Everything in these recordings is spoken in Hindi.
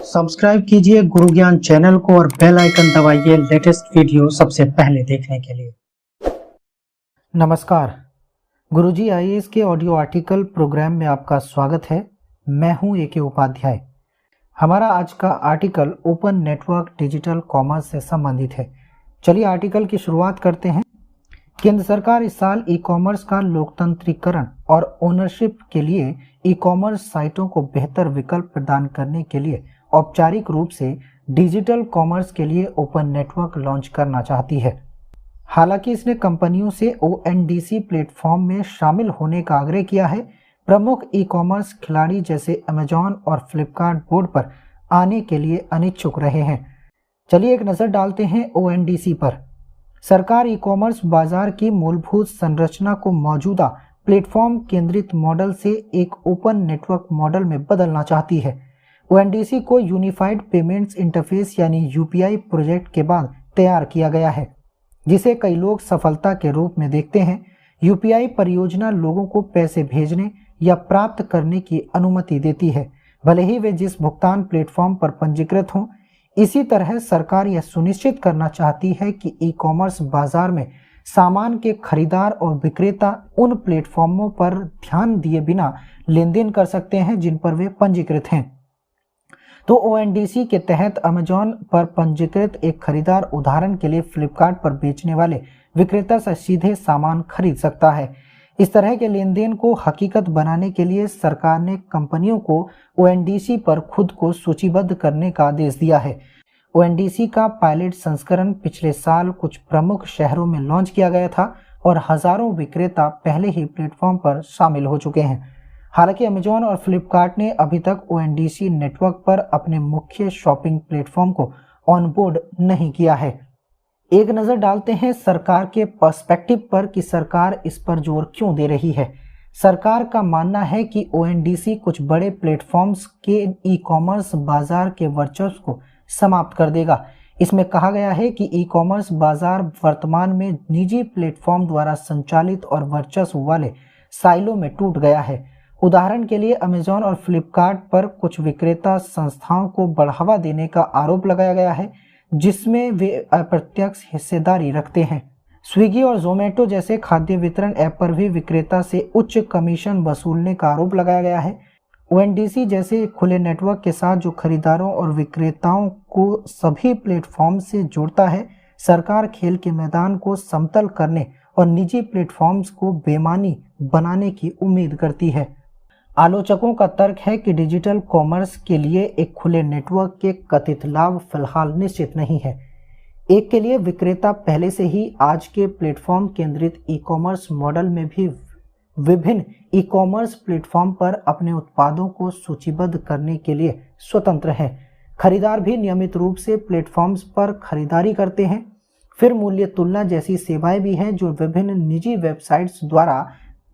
सब्सक्राइब कीजिए गुरु ज्ञान चैनल को और बेल आइकन दबाइए लेटेस्ट वीडियो सबसे पहले देखने के लिए। नमस्कार, गुरुजी आईएएस के ऑडियो आर्टिकल प्रोग्राम में आपका स्वागत है। मैं हूं ए.के. उपाध्याय। हमारा आज का article open network digital commerce से संबंधित है। चलिए आर्टिकल की शुरुआत करते हैं। केंद्र सरकार इस साल ई कॉमर्स का लोकतंत्रीकरण और ओनरशिप के लिए ई कॉमर्स साइटों को बेहतर विकल्प प्रदान करने के लिए औपचारिक रूप से डिजिटल कॉमर्स के लिए ओपन नेटवर्क लॉन्च करना चाहती है। हालांकि इसने कंपनियों से ओएनडीसी प्लेटफॉर्म में शामिल होने का आग्रह किया है। प्रमुख ई कॉमर्स खिलाड़ी जैसे अमेजॉन और फ्लिपकार्ट बोर्ड पर आने के लिए अनिच्छुक रहे हैं। चलिए एक नज़र डालते हैं ओएनडीसी पर। सरकार ई कॉमर्स बाजार की मूलभूत संरचना को मौजूदा प्लेटफॉर्म केंद्रित मॉडल से एक ओपन नेटवर्क मॉडल में बदलना चाहती है। ओएनडीसी को यूनिफाइड पेमेंट्स इंटरफेस यानी यूपीआई प्रोजेक्ट के बाद तैयार किया गया है, जिसे कई लोग सफलता के रूप में देखते हैं। यूपीआई परियोजना लोगों को पैसे भेजने या प्राप्त करने की अनुमति देती है, भले ही वे जिस भुगतान प्लेटफॉर्म पर पंजीकृत हों। इसी तरह सरकार यह सुनिश्चित करना चाहती है कि ई कॉमर्स बाजार में सामान के खरीदार और विक्रेता उन प्लेटफॉर्मों पर ध्यान दिए बिना लेन देन कर सकते हैं जिन पर वे पंजीकृत हैं। तो ओएनडीसी के तहत अमेजॉन पर पंजीकृत एक खरीदार उदाहरण के लिए फ्लिपकार्ट पर बेचने वाले विक्रेता से सीधे सामान खरीद सकता है। इस तरह के लेन देन को हकीकत बनाने के लिए सरकार ने कंपनियों को ओएनडीसी पर खुद को सूचीबद्ध करने का आदेश दिया है। ओएनडीसी का पायलट संस्करण पिछले साल कुछ प्रमुख शहरों में लॉन्च किया गया था और हजारों विक्रेता पहले ही प्लेटफॉर्म पर शामिल हो चुके हैं। हालांकि अमेजॉन और फ्लिपकार्ट ने अभी तक ओएनडीसी नेटवर्क पर अपने मुख्य शॉपिंग प्लेटफॉर्म को ऑनबोर्ड नहीं किया है। एक नज़र डालते हैं सरकार के पर्सपेक्टिव पर कि सरकार इस पर जोर क्यों दे रही है। सरकार का मानना है कि ओएनडीसी कुछ बड़े प्लेटफॉर्म्स के ई कॉमर्स बाजार के वर्चस्व को समाप्त कर देगा। इसमें कहा गया है कि ई कॉमर्स बाजार वर्तमान में निजी प्लेटफॉर्म द्वारा संचालित और वर्चस्व वाले साइलो में टूट गया है। उदाहरण के लिए अमेजॉन और फ्लिपकार्ट पर कुछ विक्रेता संस्थाओं को बढ़ावा देने का आरोप लगाया गया है, जिसमें वे अप्रत्यक्ष हिस्सेदारी रखते हैं। स्विगी और जोमेटो जैसे खाद्य वितरण ऐप पर भी विक्रेता से उच्च कमीशन वसूलने का आरोप लगाया गया है। ओएनडीसी जैसे खुले नेटवर्क के साथ जो खरीदारों और विक्रेताओं को सभी प्लेटफॉर्म से जोड़ता है, सरकार खेल के मैदान को समतल करने और निजी प्लेटफॉर्म्स को बेमानी बनाने की उम्मीद करती है। आलोचकों का तर्क है कि डिजिटल कॉमर्स के लिए एक खुले नेटवर्क के कथित लाभ फिलहाल निश्चित नहीं है। एक के लिए विक्रेता पहले से ही आज के प्लेटफॉर्म केंद्रित ई कॉमर्स मॉडल में भी विभिन्न ई कॉमर्स प्लेटफॉर्म पर अपने उत्पादों को सूचीबद्ध करने के लिए स्वतंत्र है। खरीदार भी नियमित रूप से प्लेटफॉर्म्स पर खरीदारी करते हैं। फिर मूल्य तुलना जैसी सेवाएं भी हैं जो विभिन्न निजी वेबसाइट्स द्वारा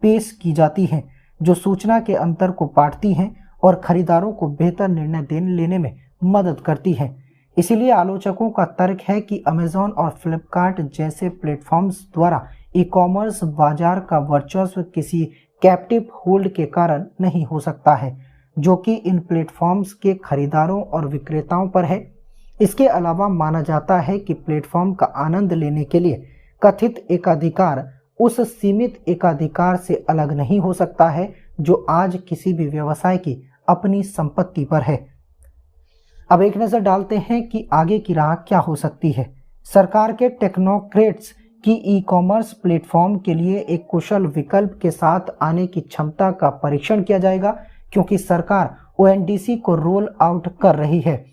पेश की जाती हैं, जो सूचना के अंतर को बांटती हैं और खरीदारों को बेहतर निर्णय लेने में मदद करती हैं। इसीलिए आलोचकों का तर्क है कि अमेजॉन और फ्लिपकार्ट जैसे प्लेटफॉर्म्स द्वारा ई कॉमर्स बाजार का वर्चस्व किसी कैप्टिव होल्ड के कारण नहीं हो सकता है, जो कि इन प्लेटफॉर्म्स के खरीदारों और विक्रेताओं पर है। इसके अलावा माना जाता है कि प्लेटफॉर्म का आनंद लेने के लिए कथित एकाधिकार उस सीमित एकाधिकार से अलग नहीं हो सकता है जो आज किसी भी व्यवसाय की अपनी संपत्ति पर है। अब एक नज़र डालते हैं कि आगे की राह क्या हो सकती है। सरकार के टेक्नोक्रेट्स की ई कॉमर्स प्लेटफॉर्म के लिए एक कुशल विकल्प के साथ आने की क्षमता का परीक्षण किया जाएगा, क्योंकि सरकार ओएनडीसी को रोल आउट कर रही है।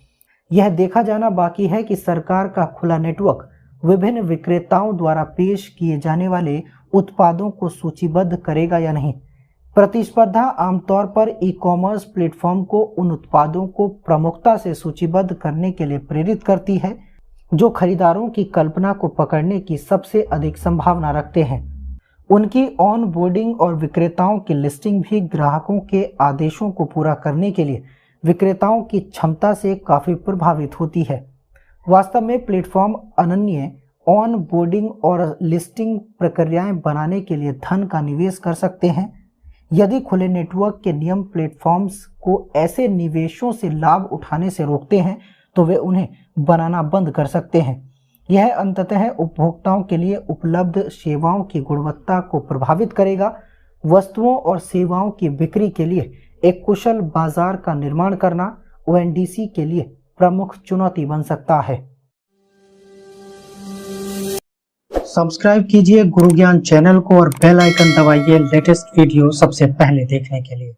यह देखा जाना बाकी है कि सरकार का खुला नेटवर्क विभिन्न विक्रेताओं द्वारा पेश किए जाने वाले उत्पादों को सूचीबद्ध करेगा या नहीं। प्रतिस्पर्धा आमतौर पर ई कॉमर्स प्लेटफॉर्म को उन उत्पादों को प्रमुखता से सूचीबद्ध करने के लिए प्रेरित करती है जो खरीदारों की कल्पना को पकड़ने की सबसे अधिक संभावना रखते हैं। उनकी ऑन बोर्डिंग और विक्रेताओं की लिस्टिंग भी ग्राहकों के आदेशों को पूरा करने के लिए विक्रेताओं की क्षमता से काफ़ी प्रभावित होती है। वास्तव में प्लेटफॉर्म अनन्य ऑन बोर्डिंग और लिस्टिंग प्रक्रियाएं बनाने के लिए धन का निवेश कर सकते हैं। यदि खुले नेटवर्क के नियम प्लेटफॉर्म्स को ऐसे निवेशों से लाभ उठाने से रोकते हैं तो वे उन्हें बनाना बंद कर सकते हैं। यह अंततः उपभोक्ताओं के लिए उपलब्ध सेवाओं की गुणवत्ता को प्रभावित करेगा। वस्तुओं और सेवाओं की बिक्री के लिए एक कुशल बाजार का निर्माण करना ओएनडीसी के लिए प्रमुख चुनौती बन सकता है। सब्सक्राइब कीजिए गुरु ज्ञान चैनल को और बेल आइकन दबाइए लेटेस्ट वीडियो सबसे पहले देखने के लिए।